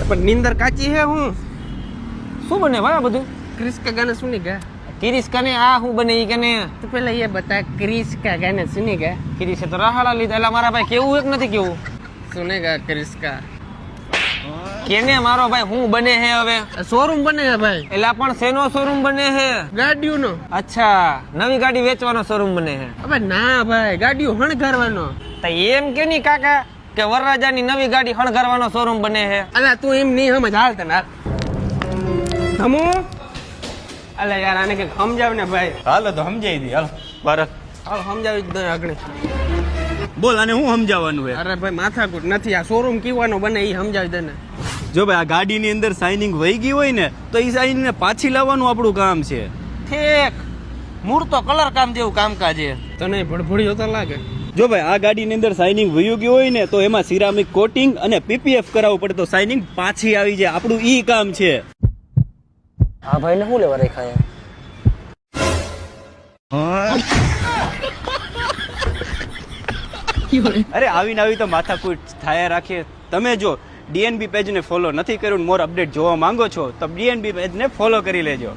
પણ નીંદર કાચી હે હું શું બને ભાઈ આ બધું? क्रिस का गाना सुनेगा? કિરીશ કને આ શું બને ઈ કને? तो पहले ये बता क्रिस का गाना सुनेगा? કિરીશે તો રાહાડા લીધા. એટલે મારા ભાઈ કેવું એક નથી કેવું? सुनेगा क्रिस का કેને મારો ભાઈ હું બને હે હવે? शोरूम बनेगा भाई એટલે પણ શેનો શોરૂમ બને હે? गाड़ियों नो અચ્છા નવી ગાડી વેચવાનો શોરૂમ બને હે. अबे ना भाई गाड़ियों हणगारવાનો તો એમ કે ની કાકા કે વરરાજાની નવી ગાડી હણગારવાનો શોરૂમ બને હે. અલા તું એમ નહીં સમજ હાલ તને હાલ ધમુ અલા યાર આને કે સમજાવ ને ભાઈ હાલો તો સમજાવી દી હાલ ભારત હાલ સમજાવી જ દે આગળ બોલ આને શું સમજાવવાનું હે? અરે ભાઈ માથાકૂટ નથી આ શોરૂમ કેવાનો બને એ સમજાવી દે ને જો ભાઈ આ ગાડીની અંદર સાઇનિંગ વહી ગઈ હોય ને તો એ સાઇનિંગ ને પાછી લાવવાનું આપણું કામ છે. ઠીક મૂળ તો કલર કામ જેવું કામકાજ છે. તને ભડભડિયો તો લાગે જો ભાઈ આ ગાડીની અંદર સાઇનિંગ વયું ગયું હોય ને તો એમાં સિરામિક કોટિંગ અને પીપીએફ કરાવવું પડે તો સાઇનિંગ પાછી આવી જાય. આપણું ઈ કામ છે. આ ભાઈ ને શું લેવા રાખ્યા? અરે આવીને આવી તો માથાકૂટ થાય રાખીએ. તમે જો ડીએનબી પેજને ફોલો નથી કર્યું, મોર અપડેટ જોવા માંગો છો તો ડીએનબી પેજને ફોલો કરી લેજો.